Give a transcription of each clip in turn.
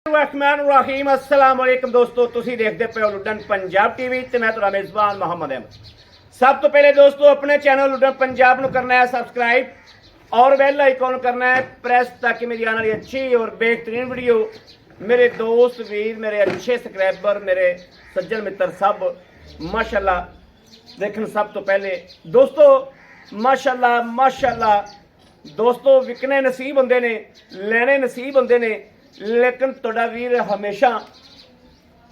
रहीम अस्सलाम वालेकुम दोस्तों, तुसी देखते पे हो लुडन पंजाब टीवी ते मैं तुहाडा मेज़बान मोहम्मद अहमद। सब तो पहले दोस्तों अपने चैनल लुडन पंजाब को करना है सब्सक्राइब और बेल आइकॉन करना है प्रेस, ताकि मेरी आने वाली अच्छी और बेहतरीन वीडियो मेरे दोस्त वीर, मेरे अच्छे सब्सक्राइबर, मेरे सज्जन मित्र सब माशाल्लाह देखन। सब तो पहले दोस्तों माशाल्लाह माशाल्लाह दोस्तों, विकने नसीब होंदे ने, लेने नसीब होंदे ने, लेकिन तुहाडा वीर हमेशा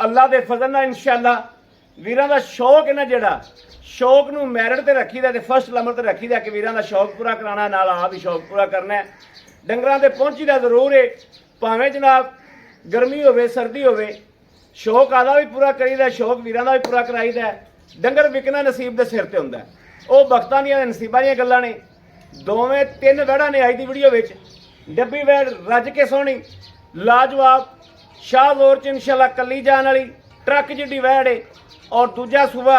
अल्लाह के फजल नाल इंशाअल्लाह वीरां दा शौक है ना, जिहड़ा शौक नूं मैरिट ते रखीदा ते फर्स्ट नंबर ते रखीदा कि वीरां दा शौक पूरा कराना, नाल आप भी शौक पूरा करना है। डंगरां ते पहुंचीदा जरूर है, भावें जनाब गर्मी होवे सर्दी होवे, शौक आदा भी पूरा करीदा, शौक वीरां दा भी पूरा कराईदा। डंगर विकना नसीब दे सिर ते हुंदा है, ओह बख्तां दियां नसीबां दियां गल्लां ने। दोवें तीन वैड़ां ने अज दी वीडियो विच, डब्बी वैड़ रज के सोहनी लाजवाब शाहजोर च इंशाल्लाह कली जान वाली ट्रक जिड्डी वैड़ है, और दूजा सूबा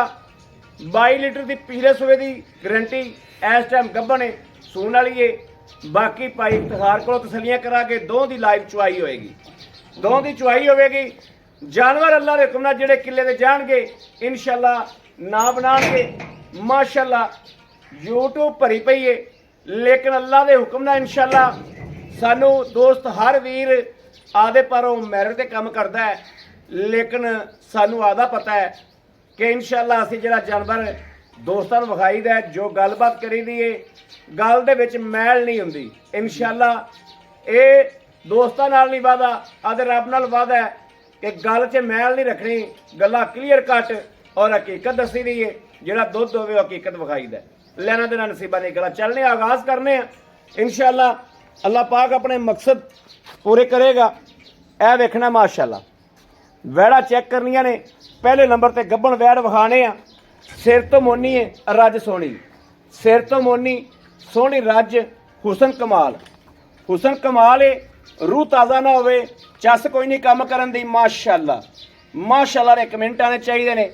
22 लीटर की पिछले सूबे की गारंटी इस टाइम गब्बन है, सून वाली है। बाकी भाई इफ्तिखार को तसलियां करा के दों की लाइव चुआई होएगी, दों की चुआई होगी। जानवर अल्लाह के हुक्म नाल जिहड़े किले दे जाणगे इंशाल्लाह ना बनाणगे। माशाल्लाह यूट्यूब भरी पई है, लेकिन अल्लाह के हुक्म नाल इंशाल्लाह सानू दोस्त हर वीर आदे परों मैरिट ते काम करता है, लेकिन सानू आदा पता है कि इंशाल्लाह असीं जिहड़ा जानवर दोस्तां नूं विखाईदा है, जो गलबात करीदी है, गल दे विच मैल नहीं हुंदी। इंशाल्लाह ये दोस्तां नाल नहीं वादा, आदे रब नाल वादा है कि गल च मैल नहीं रखनी, गल्लां क्लीयर कट और हकीकत दसी दी है। जिहड़ा दुध होवे हकीकत विखाईदा है। लेना देना नसीबां दी गल्लां चलने आगाज़ करने इंशाल्लाह अल्लाह पाक अपने मकसद पूरे करेगा। ए वेखना माशाल्लाह वैड़ा चेक करनियां ने। पहले नंबर ते गब्बन वैड़ विखाने आ, सिर तो मोनी है रज सोहनी, सिर तो मोनी सोहनी रज, हुसन कमाल, हुसन कमाल है। रूह ताज़ा ना होवे, चस कोई नहीं काम करन दी। माशाल्लाह माशाल्लाह ने कमेंट आने चाहिए ने।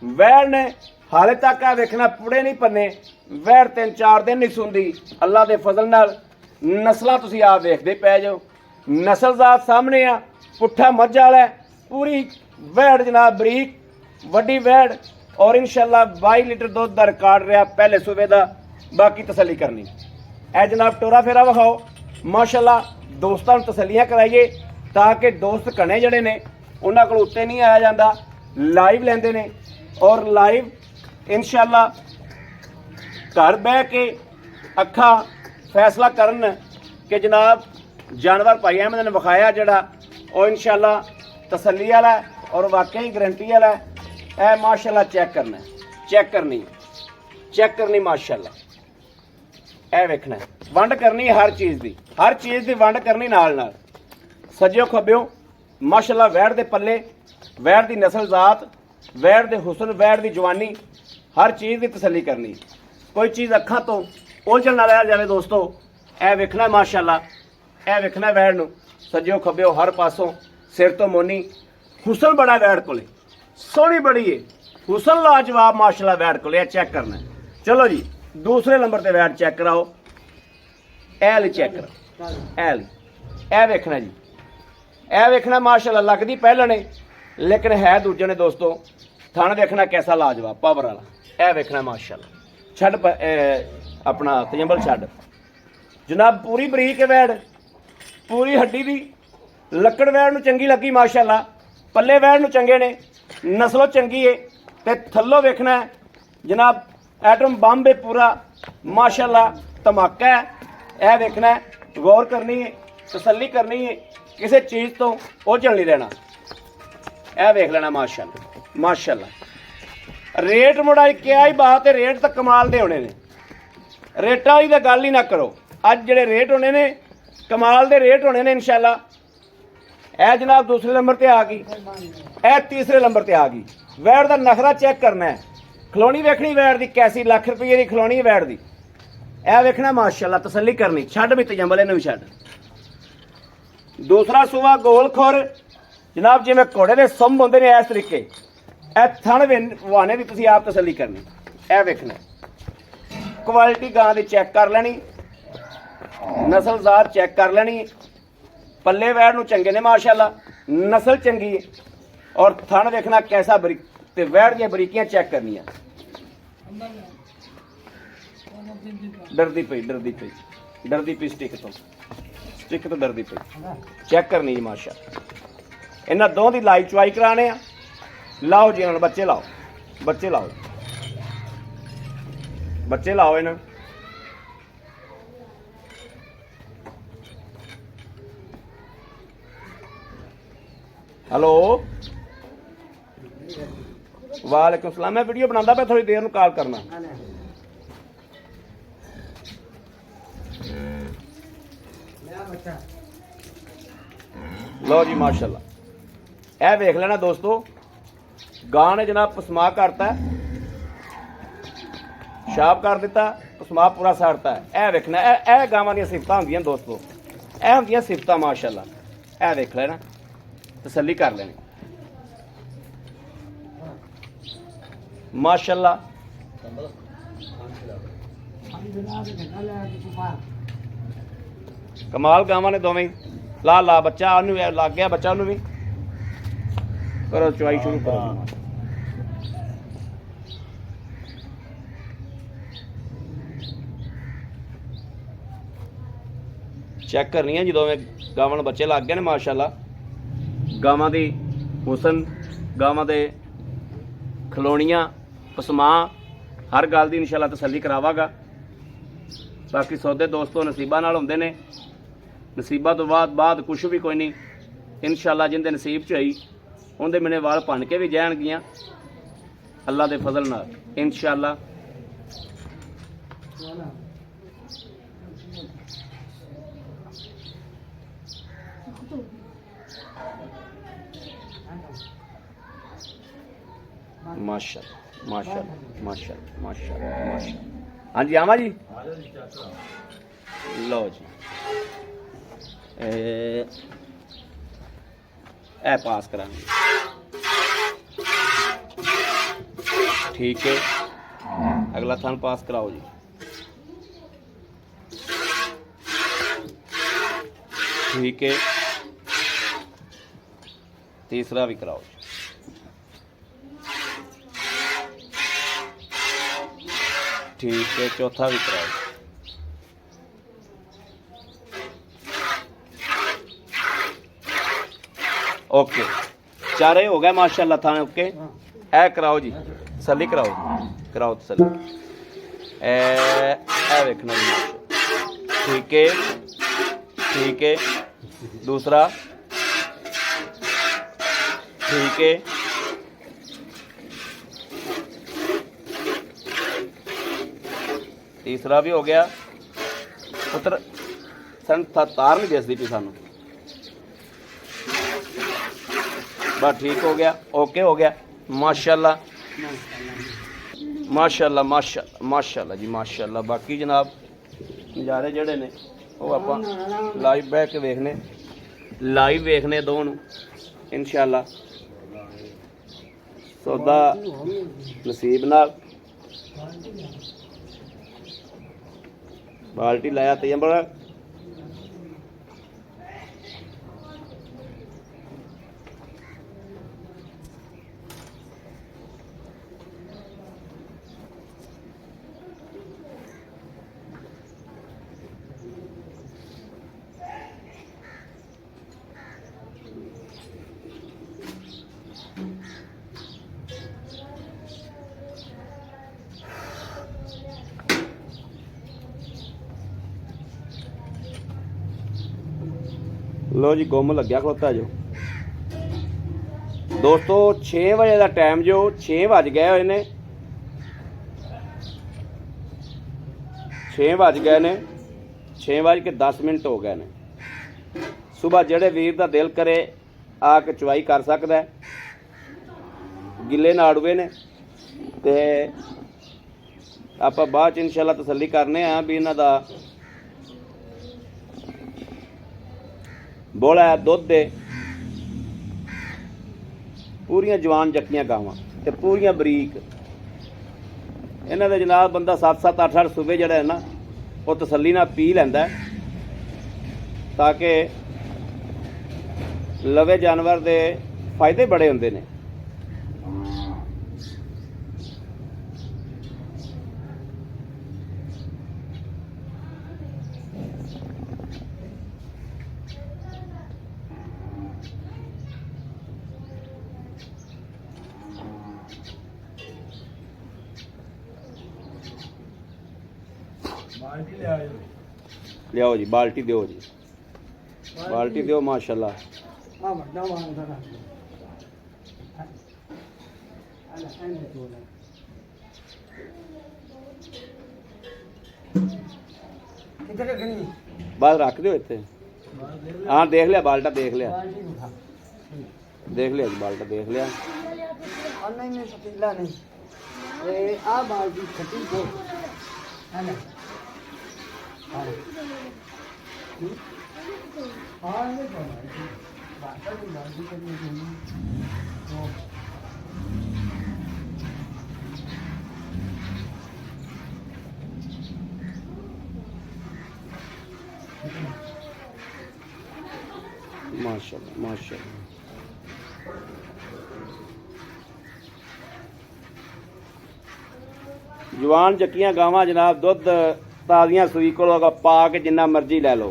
वैड़ ने हाले तक आ वेखना पुड़े नहीं पन्ने, वैड़ 3-4 दिन नहीं सुनदी। अल्लाह के फजल नाल नस्लां तुसीं आप वेखदे पै जाओ, नस्ल जात सामने आ। पुट्ठा मझ वाला है, पूरी वैड़ जनाब बरीक वड्डी वैड़, और इंशाल्लाह 22 लीटर दुध का रिकॉर्ड रहा पहले सूबे का। बाकी तसली करनी है जनाब, टोरा फेरा विखाओ माशाल्लाह, दोस्तों तसलियां कराइए, ताकि दोस्त घने जड़े ने उन्हां कोल उत्ते नहीं आया जाता, लाइव लेंदे ने। और लाइव इंशाल्लाह घर बह के अखा फैसला करन कि जनाब जानवर भाई अहमद ने विखाया जड़ा और इंशाल्लाह तसली वाला और वाकई गारंटी वाला है। माशाल्लाह चेक करना, चेक करनी, चेक करनी माशाल्लाह। ए वेखना वंड करनी हर चीज़ की, हर चीज़ की वंड करनी नाल नाल। सज्जो खब्बियो माशाल्लाह वैड़ दे पल्ले, वैड़ दी नस्ल जात, वैड़ दे हुसन, वैड़ दी जवानी, हर चीज़ की तसली करनी। कोई चीज़ अखां तो उलझन ना रह जाए दोस्तों। ए वेखना माशाल्लाह, ए वेखना वैड़ नूं सज्जो खब्बियो हर पासों, सिर तो मोनी, हुसन बड़ा वैड़ कोले, सोहनी बड़ी है, हुसन लाजवाब माशाल्लाह वैड़ कोले। चेक करना है। चलो जी दूसरे नंबर ते वैड़ चेक कराओ, ऐल चेक करो, ऐल ए वेखना जी, ए वेखना माशाल्लाह लगदी पहले ने, लेकिन है दूजे ने दोस्तों। थन देखना कैसा लाजवाब पावर वाला, ए वेखना माशाल्लाह। छड़ अपना तजंबल छड़ जनाब, पूरी बरीक वैड़, पूरी हड्डी दी लकड़ वैड़ नूं चंगी लगी माशाल्लाह। पल्ले वैड़ नूं चंगे ने, नस्लों चंगी है, ते थल्लों वेखना है जनाब एटम बंब है पूरा माशाल्लाह, धमाका है। ए वेखना है, गौर करनी है, तसल्ली करनी है, किसी चीज़ तो ओझल नहीं रहना। ए वेख लेना माशाल्लाह माशाल्लाह। रेट मुड़ाई क्या ही बात है, रेट तो कमाल दे होने ने, रेटा की तो गल ही ना करो। अज जिहड़े रेट होने ने कमाल दे रेट होने ने इंशाल्लाह। ए जनाब दूसरे नंबर ते आ गई, ए तीसरे नंबर ते आ गई। वैड़ का नखरा चेक करना है, खिलौनी वेखनी वैड़ की कैसी, लाख रुपये की खिलौनी है वैड़ की। ए वेखना माशाल्लाह, तसल्ली करनी, छड्ड भी तजंबल इन्हूं छड्ड। दूसरा सूबा गोल खोर जनाब, जिवें घोड़े के सुंभ होंदे ने इस तरीके, ए थण वाने की तुसीं आप तसल्ली करनी। ए वेखना क्वालिटी गां की चेक कर लैनी, नस्ल जात चेक कर लैनी, पल्ले वैड़ नूं चंगे ने माशाल्लाह। नस्ल चंगी है और थन देखना कैसा बरीक ते वैड़ दी बरीकियां चेक करनियां। डरदी पई स्टिक तो डरदी पई चेक करनी जी माशा। इन्हां दों दी लाई चवाई कराने आ। लाओ जी इन्हां बच्चे लाओ बच्चे लाओ इन्हां। हेलो वालेकुम सलाम। मैं वीडियो बनाता पे थोड़ी देर में कॉल करना। लो जी माशाल्लाह ए वेख लेना दोस्तों, गां ने जनाब पसमा करता है, शाप कर दिता, पसमा पूरा साड़ता है। ए वेखना ए गावां दी सिफतां होंदियां दोस्तों, ए होंदियां सिफतां माशाल्लाह। ए वेख लेना, तसल्ली कर लेनी माशाल्लाह। कमाल गावां ने दोवें। ला बच्चा लग गया, बच्चा भी करो चवाई शुरू करो। चेक करनी है जो दोवें गावां नूं बच्चे लग गए ने माशाल्लाह। गावां दी हुसन, गावां दे खलोणियां, पसमा, हर गल दी इंशाल्लाह तसल्ली करावागा। बाकी सौदे दोस्तों नसीबा नाल हुंदे ने, नसीबा तो बाद कुछ भी कोई नहीं। इंशाल्लाह जिंदे नसीब च होई उंदे मेरे वाल भन के भी जाणगियां अल्लाह दे फजल नाल इंशाल्लाह। माशाल्लाह माशाल्लाह माशाल्लाह माशाल्लाह माशाल्लाह। हाँ जी आवा जी, लो जी ए पास करांगे, ठीक है। अगला थान पास कराओ जी, ठीक है। तीसरा भी कराओ, ठीक है। चौथा भी कराओ, ओके। चारे हो गए माशाल्लाह थाने ओके। ए कराओ जी तसल्ली कराओ तसल्ली। ए देखना जी, ठीक है। दूसरा ठीक है, तीसरा भी हो गया। पुत्र सन तार नहीं दसदी पी सानू, बस ठीक हो गया, ओके हो गया माशाल्लाह माशाल्लाह माशाल्लाह माशाल्लाह जी माशाल्लाह। बाकी जनाब नज़ारे जड़े ने वो आपां लाइव बह के वेखने दोनों इंशाल्लाह। सौदा नसीब नाल बाल्टी लाया ते बड़ा लो जी गुम लग्या खलोता जो दोस्तों। 6 बजे का टाइम जो 6 बज गए हुए ने, 6 बज गए ने, 6:10 हो गए ने। सुबह जेड़े वीर का दिल करे आके चवाई कर सकता है। गिले नाड़ुए ने ते आपां बाद इंशाल्लाह तसल्ली करने आ भी इन्हां दा बोला दुध दे पूरियां जवान जक्कियां गावां ते पूरियां बरीक। इन्हां दे जनाब बंदा 7-7 8-8 सूबे जिहड़ा है ना वो तसल्ली नाल पी लैंदा ताकि ਲਵੇ ਜਾਨਵਰ ਦੇ ਫਾਇਦੇ ਬੜੇ ਹੁੰਦੇ ਨੇ। ਲਿਆਓ ਜੀ ਬਾਲਟੀ ਦਿਓ ਜੀ, ਬਾਲਟੀ ਦਿਓ ਮਾਸ਼ਾਅੱਲਾ। बस रख दो इतने। हाँ देख लिया बाल्टा, देख लिया जी बाल्टा देख लिया। नहीं पतीला नहीं आ बाल्टी खटी दो है ना। हाँ ये तो बाल्टा की बाल्टी करनी चाहिए। माशाअल्लाह माशाअल्लाह। जवान जक्कियां गावां जनाब दुध ताज़ियां सूई कोलों पा के जिन्ना मर्जी लै लो।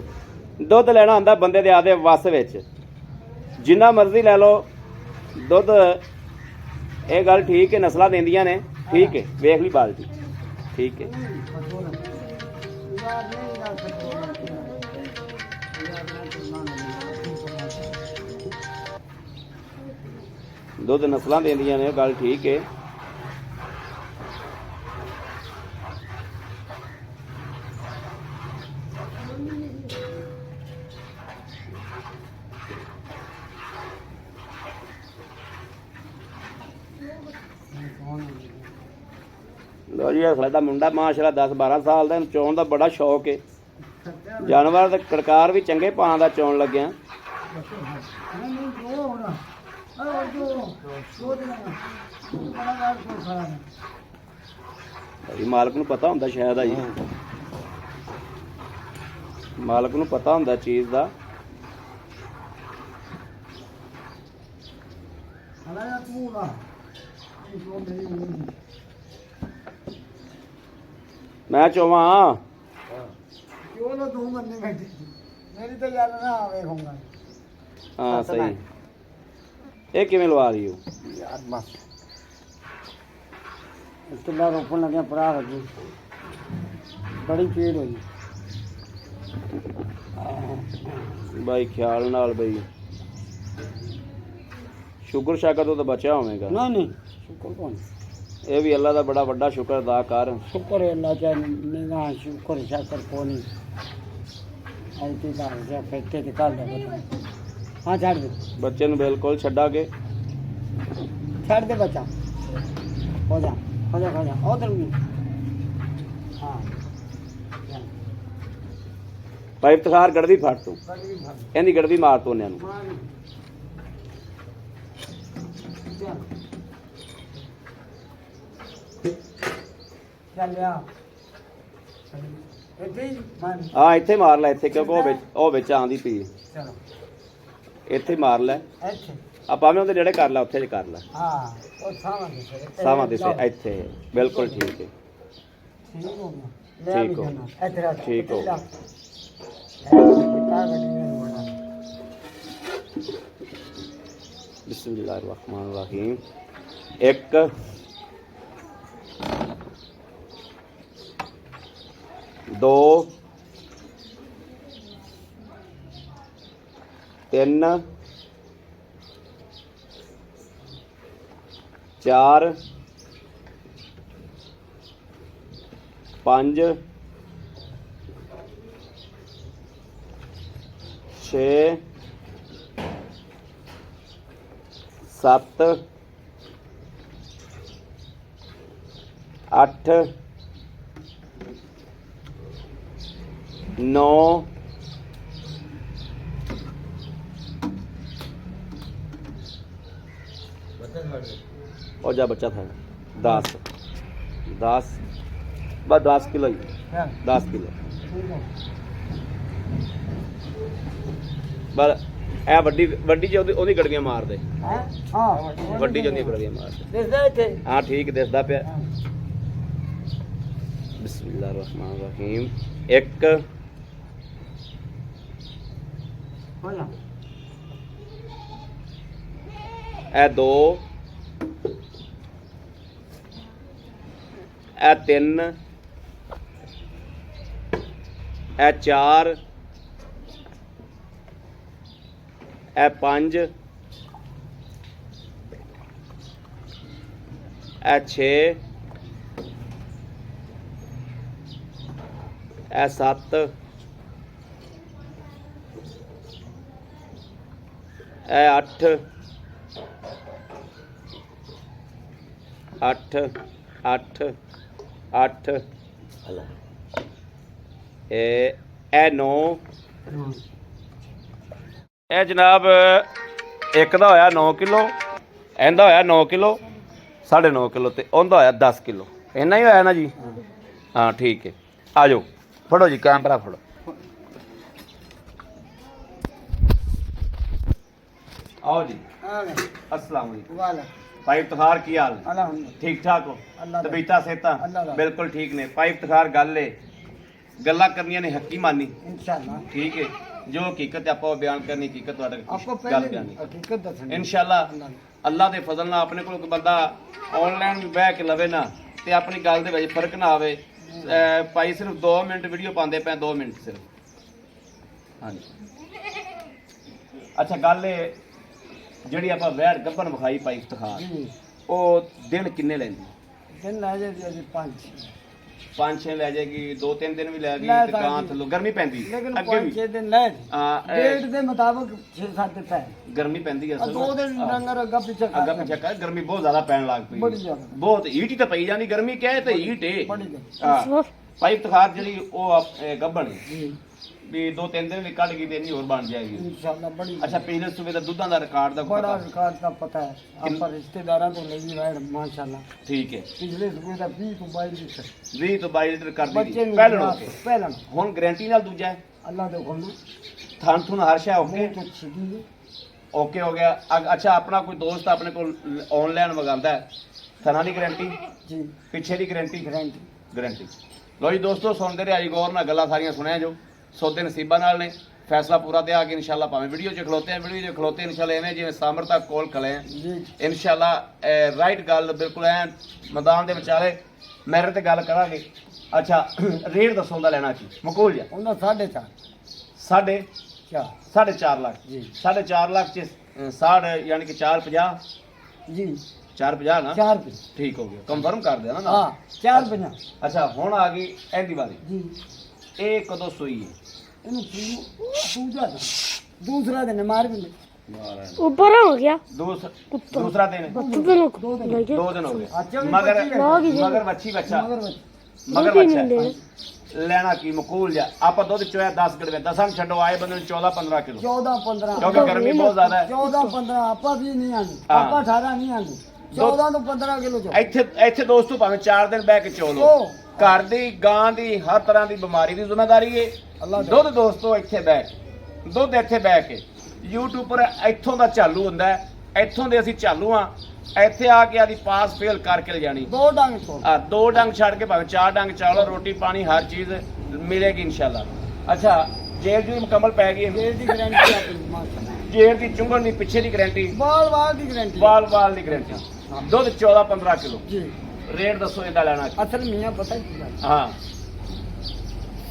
दुध लेना हुंदा बंदे दे आदे वस विच, जिन्ना मर्जी लै लो दुध। ये गल ठीक है, नस्लां देंदियां ने ठीक है। वेख ली बाल्टी ठीक है। दुध नस्लां देंदियां ने, गल ठीक है। लो जी साडा मुंडा माशाअल्लाह 10-12 साल का, चोण का बड़ा शौक है। जानवर का कड़कार भी चंगे पां दा चोण लग्या। मालक नूं पता हुंदा शायद जी, मालक नूं पता हुंदा चीज़ दा। मैं चोवा हाँ सही। ये किवें लवा रही हो यार? बस किला रोपन लगे भरा लगी, बड़ी पीड़ हुई भाई। ख्याल नाल भाई, शुक्र शाकर तो बचा होगा। नहीं शुक्र कौन, ये भी अल्लाह का बड़ा बड़ा शुक्र अदा कर। शुक्र है अल्लाह का, निगाह शुक्र शाकर को नहीं ऐसी बात है। फेंके तो कर दे हाँ छड़ दे बच्चे नूं बिल्कुल छड्डा के छड़ दे बच्चा। हो जा उधर भी। हाँ भाई इफ्तिखार गड़वी फट तू, इहदी गड़वी मार तू उन्हें। हाँ इत्थे मार लै, इत्थे क्योंकि वो विच आंदी पई। इत्थे मार लै, भावें उहदे नेड़े कर लै, उत्थे ज कर लै। सावां दिसे इत्थे बिल्कुल ठीक है। ठीक हो ठीक हो। बिस्मिल्लाहिर्रहमानिर्रहीम। एक दो तीन चार पांच छे सत्त अठ नौ और जा बच्चा था 10 बस 10 किलो ही, 10 किलो बस ਇਹ ਵੱਡੀ ਚ ਉਹਦੀ ਗੜੀਆਂ ਮਾਰਦੇ, ਹੈ ਹਾਂ ਵੱਡੀ ਚ ਉਹਦੀਆਂ ਗੜੀਆਂ ਮਾਰਦੇ। ਦਿਸਦਾ ਇੱਥੇ ਹਾਂ ਠੀਕ ਦਿਸਦਾ ਪਿਆ। ਬਿਸਮਿਲ੍ਲਾਹਿਰ ਰਹਿਮਾਨਿਰ ਰਹੀਮ। ਇੱਕ ਹੋ ਜਾ ਇਹ ਦੋ, ਇਹ ਤਿੰਨ, ਇਹ ਚਾਰ, ਇਹ ਪੰਜ, ਇਹ ਛੇ, ਇਹ ਸੱਤ, ਇਹ ਅੱਠ, ਅੱਠ ਅੱਠ ਅੱਠ, ਇਹ 9, ਇਹ ਜਨਾਬ ਇੱਕ ਦਾ ਹੋਇਆ 9 ਕਿਲੋ, ਇਹਦਾ ਹੋਇਆ 9 ਕਿਲੋ, 9.5 ਕਿਲੋ ਤੇ ਉਹਦਾ ਹੋਇਆ 10 ਕਿਲੋ। ਇੰਨਾ ਹੀ ਹੋਇਆ ਨਾ ਜੀ? ਹਾਂ ਠੀਕ ਹੈ। ਆ ਜਾਓ ਫੜੋ ਜੀ ਕੈਮਰਾ ਫੜੋ। आओ जी, अस्सलाम वालेकुम। भाई इफ्तिखार की हाल? ठीक ठाक हो? तबीयत सेहत बिल्कुल ठीक ने? भाई इफ्तिखार गल है, गल्लां करनियां ने हकी मानी इंशाअल्लाह, ठीक है? जो हकीकत है आपको बयान करनी, हकीकत ਤੁਹਾਡੇ ਗੱਲ ਬयानी हकीकत ਦੱਸਣੀ इंशाअल्लाह। अल्लाह ਦੇ ਫਜ਼ਲ ਨਾਲ ਆਪਣੇ ਕੋਲ ਕੋਈ ਬੰਦਾ ਆਨਲਾਈਨ ਵੀ ਬਹਿ ਕੇ ਲਵੇ ਨਾ ਤੇ ਆਪਣੀ ਗੱਲ ਦੇ ਵਿੱਚ ਫਰਕ ਨਾ ਆਵੇ। ਭਾਈ ਸਿਰਫ 2 ਮਿੰਟ ਵੀਡੀਓ ਪਾਉਂਦੇ ਪਏ, 2 ਮਿੰਟ ਸਿਰਫ। ਹਾਂਜੀ ਅੱਛਾ ਗੱਲ ਇਹ ਜਿਹੜੀ ਆਪਾਂ ਵੈੜ ਗੱਭਣ ਵਿਖਾਈ ਪਾਈ ਇਫਤਿਖਾਰ, ਉਹ ਦਿਨ ਕਿੰਨੇ ਲੈਂਦੀ? ਦਿਨ ਲੈ ਜੇ ਜੀ 5-6 ਲੈ ਜਾਏਗੀ, 2-3 ਦਿਨ ਵੀ ਲੈ ਗਈ ਤੇ ਕਾਂ ਥੱਲੋਂ ਗਰਮੀ ਪੈਂਦੀ ਅੱਗੇ ਵੀ 5-6 ਦਿਨ ਲੈ ਡੇਟ ਦੇ ਮੁਤਾਬਕ 6-7 ਦਿਨ ਪੈ ਗਰਮੀ ਪੈਂਦੀ ਹੈ। 2 ਦਿਨ ਡੰਗਰ ਅੱਗਾ ਪਿੱਛੇ ਕਰ ਗਰਮੀ ਬਹੁਤ ਜ਼ਿਆਦਾ ਪੈਣ ਲੱਗ ਪਈ, ਬੜੀ ਜ਼ਿਆਦਾ, ਬਹੁਤ ਹੀਟ ਹੀ ਤਾਂ ਪਈ ਜਾਂਦੀ। ਗਰਮੀ ਕਹੇ ਤੇ ਹੀਟ ਹੈ। ਬੜੀ ਜ਼ਿਆਦਾ ਭਾਈ ਇਫਤਿਖਾਰ ਜਿਹੜੀ ਉਹ ਗੱਭਣ ਵੀ 2-3 ਦਿਨ ਵੀ ਕੱਢ ਗਈ ਤੇ ਇੰਨੀ ਹੋਰ ਬਣ ਜਾਏਗੀ इंशाल्लाह बड़ी। ਅੱਛਾ ਪਿਛਲੇ ਸੂਬੇ ਦਾ ਦੁੱਧਾਂ ਦਾ ਰਿਕਾਰਡ ਦਾ बड़ा रिकॉर्ड का पता है आप रिश्तेदारों तो नहीं रहे माशाल्लाह। ਠੀਕ ਹੈ। पिछले सूबे का 20 तो 22 लीटर 20 ਤੋਂ 22 ਲੀਟਰ ਕਰ बच्चे ਦਿੱਤੀ नहीं ਪਹਿਲਾਂ। पहला ਹੁਣ ਗਾਰੰਟੀ ਨਾਲ ਦੂਜਾ ਹੈ अल्लाह दे हुक्म ਥਣ ਥੁਣ ਹਰ ਸ਼ੈ ਓਕੇ बहुत अच्छी दी है। ਓਕੇ ਹੋ ਗਿਆ। ਅੱਛਾ ਆਪਣਾ ਕੋਈ ਦੋਸਤ ਆਪਣੇ ਕੋਲ ਆਨਲਾਈਨ ਮੰਗਾਉਂਦਾ ਹੈ, ਥਣਾ ਦੀ ਗਾਰੰਟੀ, जी ਪਿੱਛੇ ਦੀ ਗਾਰੰਟੀ गारंटी ਗਾਰੰਟੀ। ਲੋ ਜੀ ਦੋਸਤੋ ਸੁਣਦੇ ਰਹੇ, ਆਈ ਗੌਰ ਨਾਲ ਗੱਲਾਂ ਸਾਰੀਆਂ ਸੁਣਿਆ ਜੋ ਸੌਦੇ ਨਸੀਬਾਂ ਨਾਲ ਨੇ। ਫੈਸਲਾ ਪੂਰਾ ਤੇ ਆ ਕੇ ਇਨਸ਼ਾਅੱਲਾ ਭਾਵੇਂ ਵੀਡੀਓ 'ਚ ਖਲੋਤੇ ਆ, ਵੀਡੀਓ 'ਚ ਖਲੋਤੇ ਇਨਸ਼ਾਅੱਲਾ ਐਵੇਂ ਜਿਵੇਂ ਸਾਮਰ ਤੱਕ ਕੋਲ ਖਲੇ ਆ जी ਇਨਸ਼ਾਅੱਲਾ। ਰਾਈਟ ਗੱਲ ਬਿਲਕੁਲ ਐ ਮੈਦਾਨ ਦੇ ਵਿਚਾਲੇ ਮੇਰੇ ਤੇ ਗੱਲ ਕਰਾਂਗੇ। ਅੱਛਾ ਰੇਟ ਦੱਸੋ ਦਾ ਲੈਣਾ ਕੀ ਮਕੂਲ ਜਾ? उन्हें 4.5 ਸਾਢੇ 4.5 ਲੱਖ जी 4.5 ਲੱਖ ਚ 60 ਯਾਨੀ ਕਿ 450 जी 450 ਨਾ 4 पे ਠੀਕ ਹੋ ਗਿਆ। ਕੰਫਰਮ ਕਰ ਦੇਣਾ ਨਾ। हाँ 4.50 ਅੱਛਾ ਹੁਣ ਆ ਗਈ ਇਹਦੀ ਵਾਰੀ। जी ਇਹ ਕਦੋਂ ਸੋਈ ਹੈ? इन्हें पूजा था दूसरा दिन मार भी ले ऊपर हो गया ਦੂਸਰਾ ਦਿਨ 2 दिन 2 ਦਿਨ ਹੋ ਗਏ। अच्छा ਮਗਰ ਵੱਛੀ ਬੱਚਾ ਮਗਰ ਬੱਚਾ ਲੈਣਾ ਕੀ ਮਕੂਲ ਜਾ? ਆਪਾਂ ਦੁੱਧ ਚੋਇਆ 10 ਗੜਵੇ 10 ਛੱਡੋ ਆਏ ਬੰਦੇ ਨੂੰ 14-15 ਕਿਲੋ 14-15 ਕਿਉਂਕਿ ਗਰਮੀ ਬਹੁਤ ਜ਼ਿਆਦਾ ਹੈ। 14-15 ਆਪਾਂ ਵੀ ਨਹੀਂ ਆਂਦੇ, ਹਾਂ। ਆਪਾਂ 18 ਨਹੀਂ ਆਂਦੇ, 14 ਤੋਂ 15 ਕਿਲੋ ਚੋ ਇੱਥੇ ਦੋਸਤੋ ਭਾਵੇਂ 4 ਦਿਨ ਬਹਿ ਕੇ ਚੋਲੋ। ਘਰ ਦੀ ਗਾਂ ਦੀ ਹਰ ਤਰ੍ਹਾਂ ਦੀ ਬਿਮਾਰੀ ਦੀ ਜ਼ਿੰਮੇਵਾਰੀ ਹੈ। ਦੁੱਧ ਦੋਸਤੋ ਇੱਥੇ ਬਹਿ ਕੇ, ਦੁੱਧ ਇੱਥੇ ਬਹਿ ਕੇ YouTube ਪਰ ਇੱਥੋਂ ਦਾ ਚਾਲੂ ਹੁੰਦਾ ਹੈ, ਇੱਥੋਂ ਦੇ ਅਸੀਂ ਚਾਲੂ ਆ। ਇੱਥੇ ਆ ਕੇ ਆਦੀ ਪਾਸ ਫੇਲ ਕਰਕੇ ਲਿਜਾਣੀ। 2 ਡੰਗ ਤੋਂ 2 ਡੰਗ ਛੱਡ ਕੇ ਭਾਵੇਂ 4 ਡੰਗ ਚਾਲੋ, ਰੋਟੀ ਪਾਣੀ ਹਰ ਚੀਜ਼ ਮਿਲੇਗੀ ਇਨਸ਼ਾਅੱਲਾ। ਅੱਛਾ ਜੇਰ ਦੀ ਮੁਕੰਮਲ ਪੈ ਗਈ ਹੈ? ਜੇਰ ਦੀ ਗਾਰੰਟੀ ਆਪਣੀ ਮਾਸ਼ਾਅੱਲਾ। ਜੇਰ ਦੀ ਚੁੰਗਣ ਦੀ ਪਿੱਛੇ ਦੀ ਗਾਰੰਟੀ, ਵਾਲ ਦੀ ਗਾਰੰਟੀ, ਵਾਲ ਦੀ ਗਾਰੰਟੀ। ਦੁੱਧ 14-15 ਕਿਲੋ। ਜੀ ਰੇਟ ਦੱਸੋ ਇਹਦਾ ਲੈਣਾ? ਅਸਲ ਮੀਆਂ ਪਤਾ ਕੀ ਗੱਲ, ਹਾਂ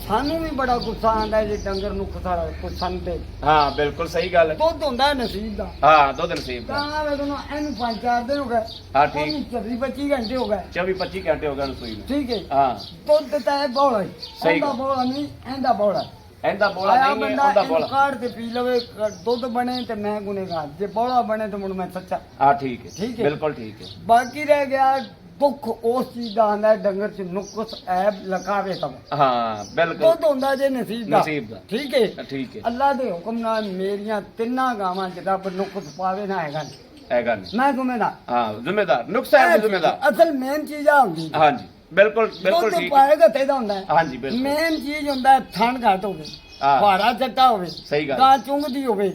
ਸਾਨੂੰ ਵੀ ਬੜਾ ਗੁੱਸਾ ਆਂਦਾ ਜੇ ਡੰਗਰ ਨੂੰ ਖਸਾੜਾ ਕੋਈ ਸੰਦੇ। ਹਾਂ ਬਿਲਕੁਲ ਸਹੀ ਗੱਲ ਹੈ। ਦੁੱਧ ਹੁੰਦਾ ਹੈ ਨਸੀਬ ਦਾ। ਹਾਂ ਦੁੱਧ ਨਸੀਬ ਦਾ। ਤਾਂ ਵੇ ਤੁਹਾਨੂੰ ਇਹਨੂੰ 5-4 ਦਿਨ ਹੋ ਗਏ, ਹਾਂ ਠੀਕ। 24-25 ਘੰਟੇ ਹੋ ਗਏ, 24-25 ਘੰਟੇ ਹੋ ਗਏ ਰਸੋਈ ਨੂੰ। ਠੀਕ ਹੈ। ਹਾਂ ਦੁੱਧ ਤਾਂ ਇਹ ਬੋਲਾ ਸਹੀ ਇਹਦਾ ਗੱਲ। ਬੋਲਾ ਨਹੀਂ, ਇਹਦਾ ਬੋਲਾ ਇਹਦਾ ਬੋਲਾ ਆਇਆ ਨਹੀਂ ਹੈ, ਬੰਦਾ ਉਹਦਾ ਇਹਨੂੰ ਬੋਲਾ। ਕਾੜ ਤੇ ਪੀ ਲਵੇ, ਦੁੱਧ ਬਣੇ ਤੇ ਮੈਂ ਗੁਨੇਗਾਰ, ਜੇ ਬੋਲਾ ਬਣੇ ਤੇ ਮੁੜ ਮੈਂ ਸੱਚਾ। ਹਾਂ ਠੀਕ ਹੈ, ਠੀਕ ਹੈ। ਬਿਲਕੁਲ ਠੀਕ ਹੈ। ਬਾਕੀ ਰਹਿ ਗਿਆ ਦੁੱਖ ਉਸ ਚੀਜ਼ ਦਾ ਆਂਦਾ ਡੰਗਰ ਚ ਨੁਕਸ ਐਬ ਲਗਾਵੇ ਤਬ ਹਾਂ ਬਿਲਕੁਲ ਦੁੱਧ ਹੁੰਦਾ ਜੇ ਨਸੀਬ ਦਾ। ਠੀਕ ਹੈ। ਠੀਕ ਹੈ। ਅੱਲਾ ਦੇ ਹੁਕਮ ਨਾਲ ਮੇਰੀਆਂ 3 ਗਾਵਾਂ ਚ ਰੱਬ ਨੁਕਸ ਪਾਵੇ ਨਾ ਹੈਗਾ ਹੈਗਾ ਨਹੀਂ। ਮੈਂ ਜ਼ਿੰਮੇਦਾਰ। ਹਾਂ ਜ਼ਿੰਮੇਦਾਰ ਨੁਕਸਾ ਹੈ ਜ਼ਿੰਮੇਦਾਰ। ਅਸਲ ਮੇਨ ਚੀਜ਼ ਆ ਹੁੰਦੀ ਹਾਂਜੀ ਬਿਲਕੁਲ ਬਿਲਕੁਲ ਦੁੱਧ ਠੀਕ। ਪਾਏਗਾ ਤੇ ਇਹਦਾ ਹੁੰਦਾ ਹੈ। ਹਾਂਜੀ ਬਿਲਕੁਲ ਮੇਨ ਚੀਜ਼ ਹੁੰਦਾ ਹੈ ਥਣ ਘੱਟ ਹੋਵੇ, ਹਾਂ। ਭਾਰਾ ਚੱਟਾ ਹੋਵੇ, ਸਹੀ ਗੱਲ। ਗਾਂ ਚੁੰਗਦੀ ਹੋਵੇ,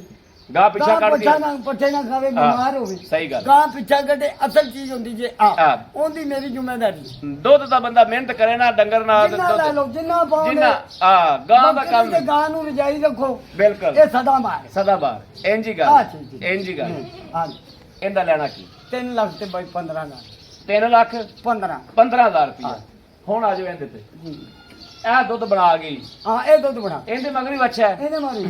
ਗਾਂ ਪਿੱਛਾ ਗਾਂ ਕੱਢ ਪੱਠਾ ਕੇ ਨਾ ਪੱਠੇ ਨਾ ਖਾਵੇ ਬਿਮਾਰ ਹੋਵੇ ਸਹੀ ਗੱਲ ਗਾਂ ਪਿੱਛਾ ਕੱਢੇ ਅਸਲ ਚੀਜ਼ ਹੁੰਦੀ ਜੇ ਆ ਹਾਂ। ਉਹਦੀ ਮੇਰੀ ਜ਼ਿੰਮੇਵਾਰੀ ਦੁੱਧ ਦਾ ਬੰਦਾ ਮਿਹਨਤ ਕਰੇ ਨਾ ਡੰਗਰ ਨਾਲ ਜਿੰਨਾ ਲੈ ਲਓ ਜਿੰਨਾ ਪਾਉਂਦੇ ਜਿੰਨਾ ਗਾਂ ਦਾ ਕੰਮ ਤੇ ਗਾਂ ਨੂੰ ਰਜਾਈ ਰੱਖੋ ਬਿਲਕੁਲ ਇਹ ਸਦਾ ਮਾਰ ਸਦਾ ਬਾਰ ਇੰਜ ਹੀ ਆ ਗੱਲ ਚੀਜ਼ ਇੰਜ ਹੀ ਗੱਲ ਹਾਂ ਇਹਦਾ ਲੈਣਾ ਕੀ 3 ਲੱਖ ਤੇ ਬਾਈ 15 ਦਾ 3 ਲੱਖ 15 15000 ਰੁਪਇਆ ਹਾਂ। ਹੁਣ ਆ ਜਾਓ ਇਹਦੇ ਤੇ ਜੀ ਇਹ ਦੁੱਧ ਬਣਾ ਗਈ ਹਾਂ ਇਹ ਦੁੱਧ ਬਣਾ ਇਹਦੇ ਮਗਰੀ ਬੱਚਾ ਹੈ ਇਹਨੇ ਮਾਰੀ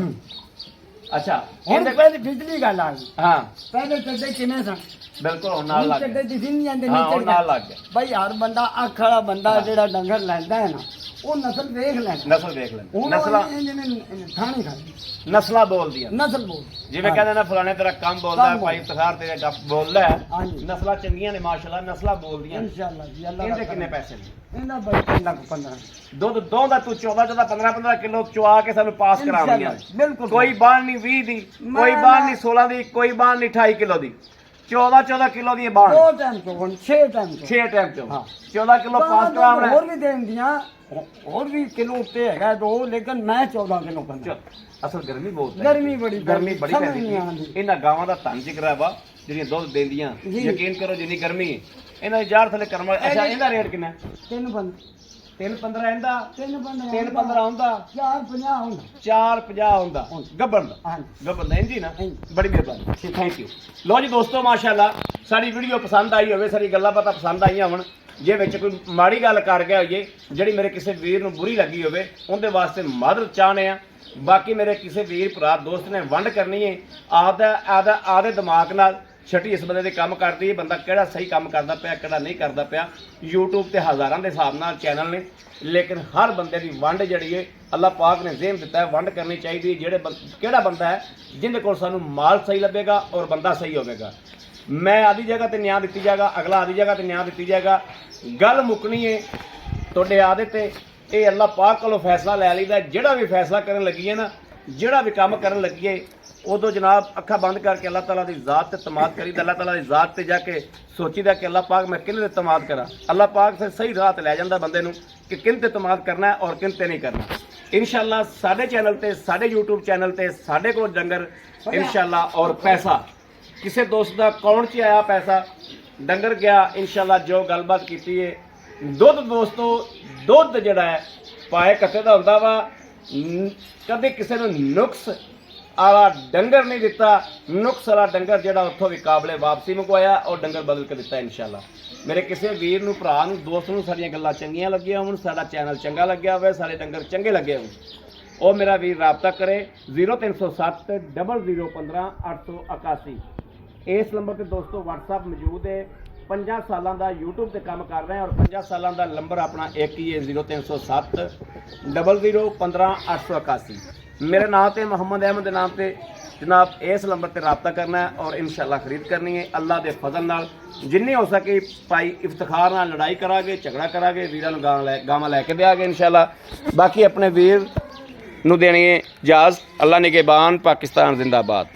ਅੱਛਾ ਹੁਣ ਇਹਦੇ ਪਹਿਲੇ ਬਿਜਲੀ ਗੱਲ ਆ ਗਈ ਹਾਂ ਪਹਿਲੇ ਚੱਡੇ ਕਿਵੇਂ ਸਨ ਬਿਲਕੁਲ ਹੁਣ ਨਾਲ ਹੁਣ ਲੱਗ ਚੱਡੇ ਦਿਖੀ ਨਹੀਂ ਜਾਂਦੇ ਹਾਂ ਹੁਣ ਨਾਲ ਨੀਚੇ ਲੱਗ ਗਿਆ ਬਈ ਹਰ ਬੰਦਾ ਅੱਖ ਵਾਲਾ ਬੰਦਾ ਜਿਹੜਾ ਡੰਗਰ ਲੈਂਦਾ ਹੈ ਨਾ ਉਹ ਨਸਲ ਵੇਖ ਲੈਂਦਾ ਨਸਲ ਦੇਖ ਲੈ ਹੁਣ ਨਸਲਾਂ ਜਿਵੇਂ ਥਾਣੀ ਖਾਦੀ ਨਸਲਾਂ ਬੋਲਦੀਆਂ ਨਸਲ ਬੋਲ ਜਿਵੇਂ ਕਹਿੰਦੇ ਨਾ ਫਲਾਣੇ ਤੇਰਾ ਕੰਮ ਬੋਲਦਾ ਕੰਮ ਭਾਈ ਤਖਾਰ ਤੇਰੇ ਗੱਪ ਬੋਲਦਾ ਹੈ। ਹਾਂਜੀ ਨਸਲਾਂ ਚੰਗੀਆਂ ਨੇ ਮਾਸ਼ਾਅੱਲਾ ਨਸਲਾਂ ਬੋਲਦੀਆਂ ਨੇ। ਇਨਸ਼ਾਅੱਲਾ ਜੀ ਅੱਲਾਹ ਇਹਦੇ ਕਿੰਨੇ ਪੈਸੇ ਨੇ ਇਹਦਾ ਬਾਈ 3 ਲੱਖ 15 ਦੁੱਧ ਦੋ ਦਾ ਤੂੰ 14 15 ਕਿਲੋ ਚੁਆ ਕੇ ਸਾਨੂੰ ਪਾਸ ਕਰਾਉਣੀਆਂ ਬਿਲਕੁਲ ਕੋਈ ਬਾਣ ਨਹੀਂ 20 ਦੀ ਕੋਈ ਬਾਣ ਨਹੀਂ 16 ਦੀ ਕੋਈ ਬਾਣ ਨਹੀਂ 28 ਕਿਲੋ ਦੀ 14 ਕਿਲੋ ਦੀ ਇਹ ਬਾਣ ਦੋ ਟਾਈਮ ਤੋਂ ਹੁਣ 6 ਟਾਈਮ ਤੋਂ 6 ਟਾਈਮ ਚੋਂ ਹਾਂ। 14 ਕਿਲੋ ਪਾਸ ਕਰਾਉਣਾ ਹੋਰ ਵੀ ਦੇਣ ਦੀਆਂ ਹੋਰ ਵੀ ਕਿਲੋ ਉੱਤੇ ਹੈਗਾ ਦੋ ਲੇਕਿਨ ਮੈਂ 14 ਕਿਲੋ ਕਰਨਾ ਅਸਲ ਗਰਮੀ ਬਹੁਤ ਹੈ ਗਰਮੀ ਬੜੀ ਗਰਮੀ ਬੜੀ ਸਮਝ ਪੈਂਦੀ ਨਹੀਂ ਹੈ। ਆਉਂਦੀ ਇਹਨਾਂ ਗਾਵਾਂ ਦਾ ਧੰਨ ਜਿਗਰਾ ਵਾ ਜਿਹੜੀਆਂ ਦੁੱਧ ਦਿੰਦੀਆਂ ਜੀ। ਯਕੀਨ ਕਰੋ ਜਿੰਨੀ ਗਰਮੀ ਹੈ ਇਹਨਾਂ ਦੀ ਜਾੜ ਥੱਲੇ ਕਰਮ ਅੱਛਾ ਇਹਦਾ ਰੇਟ ਕਿੰਨਾ ਤਿੰਨ ਬੰਦ 3.15 ਇਹਦਾ ਤਿੰਨ ਬੰਦ 3.15 ਹੁੰਦਾ 450 ਹੁੰਦਾ 4.50 ਹੁੰਦਾ ਗੱਬਣ ਦਾ ਹਾਂਜੀ ਗੱਬਣ ਦਾ ਇੰਜੀ ਨਾ ਹਾਂਜੀ। ਬੜੀ ਮਿਹਰਬਾਨੀ ਥੈਂਕ ਯੂ ਲੋ ਜੀ ਦੋਸਤੋ ਮਾਸ਼ਾਅੱਲਾ ਸਾਡੀ ਵੀਡੀਓ ਪਸੰਦ ਆਈ ਹੋਵੇ ਸਾਡੀ ਗੱਲਾਂ ਬਾਤਾਂ ਪਸੰਦ ਆਈਆਂ ਹੋਣ ਜੇ ਵਿੱਚ ਕੋਈ ਮਾੜੀ ਗੱਲ ਕਰ ਗਿਆ ਹੋਈਏ ਜਿਹੜੀ ਮੇਰੇ ਕਿਸੇ ਵੀਰ ਨੂੰ ਬੁਰੀ ਲੱਗੀ ਹੋਵੇ ਉਹਦੇ ਵਾਸਤੇ ਮਦਦ ਚਾਹਨੇ ਆ ਬਾਕੀ ਮੇਰੇ ਕਿਸੇ ਵੀਰ ਭਰਾ ਦੋਸਤ ਨੇ ਵੰਡ ਕਰਨੀ ਹੈ ਆਦੇ ਦਿਮਾਗ ਨਾਲ ਛੱਟੀ ਇਸ ਬੰਦੇ ਦੇ ਕੰਮ ਕਰਦੀ ਹੈ ਬੰਦਾ ਕਿਹੜਾ ਸਹੀ ਕੰਮ ਕਰਦਾ ਪਿਆ ਕਿਹੜਾ ਨਹੀਂ ਕਰਦਾ ਪਿਆ YouTube ਤੇ ਹਜ਼ਾਰਾਂ ਦੇ ਹਿਸਾਬ ਨਾਲ ਚੈਨਲ ਨੇ ਲੇਕਿਨ ਹਰ ਬੰਦੇ ਦੀ ਵੰਡ ਜਿਹੜੀ ਹੈ ਅੱਲਾਹ ਪਾਕ ਨੇ ਜ਼ਿਹਨ ਦਿੱਤਾ ਹੈ ਵੰਡ ਕਰਨੀ ਚਾਹੀਦੀ ਹੈ ਜਿਹੜੇ ਕਿਹੜਾ ਬੰਦਾ ਹੈ ਜਿਹਦੇ ਕੋਲ ਸਾਨੂੰ ਮਾਲ ਸਹੀ ਲੱਭੇਗਾ ਔਰ ਬੰਦਾ ਸਹੀ ਹੋਵੇਗਾ ਮੈਂ ਆਦੀ ਜਗ੍ਹਾ ਤੇ ਨਿਆਂ ਦਿੱਤੀ ਜਾਏਗਾ ਅਗਲਾ ਆਦੀ ਜਗ੍ਹਾ ਤੇ ਨਿਆਂ ਦਿੱਤੀ ਜਾਏਗਾ ਗੱਲ ਮੁੱਕਣੀ ਹੈ ਤੁਹਾਡੇ ਆਦੇ ਤੇ ਇਹ ਅੱਲਾਹ ਪਾਕ ਕੋਲੋਂ ਫੈਸਲਾ ਲੈ ਲਈਦਾ ਜਿਹੜਾ ਵੀ ਫੈਸਲਾ ਕਰਨ ਲੱਗੀਏ ਨਾ ਜਿਹੜਾ ਵੀ ਕੰਮ ਕਰਨ ਲੱਗੀਏ ਉਦੋਂ ਜਨਾਬ ਅੱਖਾਂ ਬੰਦ ਕਰਕੇ ਅੱਲਾਹ ਤਾਲਾ ਦੀ ਜ਼ਾਤ ਤੇ ਤਮਾਦ ਕਰੀਦਾ ਅੱਲਾਹ ਤਾਲਾ ਦੀ ਜ਼ਾਤ ਤੇ ਜਾ ਕੇ ਸੋਚੀਦਾ ਕਿ ਅੱਲਾਹ ਪਾਕ ਮੈਂ ਕਿਹਦੇ ਤੇ ਤਮਾਦ ਕਰਾਂ ਅੱਲਾਹ ਪਾਕ ਫਿਰ ਸਹੀ ਰਾਹ ਤੇ ਲੈ ਜਾਂਦਾ ਬੰਦੇ ਨੂੰ ਕਿ ਕਿਨ ਤੇ ਤਮਾਦ ਕਰਨਾ ਹੈ ਔਰ ਕਿਨ ਤੇ ਨਹੀਂ ਕਰਨਾ ਇਨਸ਼ਾਅੱਲਾ ਸਾਡੇ ਚੈਨਲ ਤੇ ਸਾਡੇ YouTube ਚੈਨਲ ਤੇ ਸਾਡੇ ਕੋਲ ਡੰਗਰ ਇਨਸ਼ਾਅੱਲਾ ਔਰ ਪੈਸਾ ਕਿਸੇ ਦੋਸਤ ਦਾ ਅਕਾਊਂਟ 'ਚ ਆਇਆ ਪੈਸਾ ਡੰਗਰ ਗਿਆ ਇਨਸ਼ਾਅੱਲਾ ਜੋ ਗੱਲਬਾਤ ਕੀਤੀ ਹੈ ਦੁੱਧ ਦੋਸਤੋ ਦੁੱਧ ਜਿਹੜਾ ਹੈ ਪਾਏ ਕੱਤੇ ਦਾ ਹੁੰਦਾ ਵਾ ਕਦੇ ਕਿਸੇ ਨੂੰ ਨੁਕਸ ਆਲਾ ਡੰਗਰ ਨਹੀਂ ਦਿੱਤਾ ਨੁਕਸ ਵਾਲਾ ਡੰਗਰ ਜਿਹੜਾ ਉੱਥੋਂ ਵੀ ਕਾਬਲੇ ਵਾਪਸੀ ਮੰਗਵਾਇਆ ਉਹ ਡੰਗਰ ਬਦਲ ਕੇ ਦਿੱਤਾ ਇਨਸ਼ਾਅੱਲਾ ਮੇਰੇ ਕਿਸੇ ਵੀਰ ਨੂੰ ਭਰਾ ਨੂੰ ਦੋਸਤ ਨੂੰ ਸਾਡੀਆਂ ਗੱਲਾਂ ਚੰਗੀਆਂ ਲੱਗੀਆਂ ਹੋਣ ਸਾਡਾ ਚੈਨਲ ਚੰਗਾ ਲੱਗਿਆ ਹੋਵੇ ਸਾਡੇ ਡੰਗਰ ਚੰਗੇ ਲੱਗੇ ਹੋਣ ਉਹ ਮੇਰਾ ਵੀਰ ਰਾਬਤਾ ਕਰੇ 0307 0015 881 ਇਸ ਨੰਬਰ ਤੇ ਦੋਸਤੋ WhatsApp ਮੌਜੂਦ ਹੈ 5 ਸਾਲਾਂ ਦਾ YouTube ਤੇ ਕੰਮ ਕਰ ਰਹੇ ਹਾਂ ਔਰ 5 ਸਾਲਾਂ ਦਾ ਨੰਬਰ ਆਪਣਾ ਇੱਕ ਹੀ ਹੈ 0307 0015 881 ਮੇਰੇ ਨਾਮ ਤੇ ਮੁਹੰਮਦ ਅਹਿਮਦ ਦੇ ਨਾਮ ਤੇ ਜਨਾਬ ਇਸ ਨੰਬਰ ਤੇ ਰਾਬਤਾ ਕਰਨਾ ਹੈ ਔਰ ਇਨਸ਼ਾਅੱਲਾ ਖਰੀਦ ਕਰਨੀ ਹੈ ਅੱਲਾਹ ਦੇ ਫਜ਼ਲ ਨਾਲ ਜਿੰਨੇ ਹੋ ਸਕੇ ਭਾਈ ਇਫਤਖਾਰ ਨਾਲ ਲੜਾਈ ਕਰਾਂਗੇ ਝਗੜਾ ਕਰਾਂਗੇ ਵੀਰਾਂ ਨੂੰ ਗਾਵਾਂ ਲੈ ਕੇ ਦਿਆਂਗੇ ਇਨਸ਼ਾਅੱਲਾ ਬਾਕੀ ਆਪਣੇ ਵੀਰ ਨੂੰ ਦੇਣੀ ਹੈ ਇਜਾਜ਼ਤ ਅੱਲਾਹ ਨਿਗਹਿਬਾਨ ਪਾਕਿਸਤਾਨ ਜ਼ਿੰਦਾਬਾਦ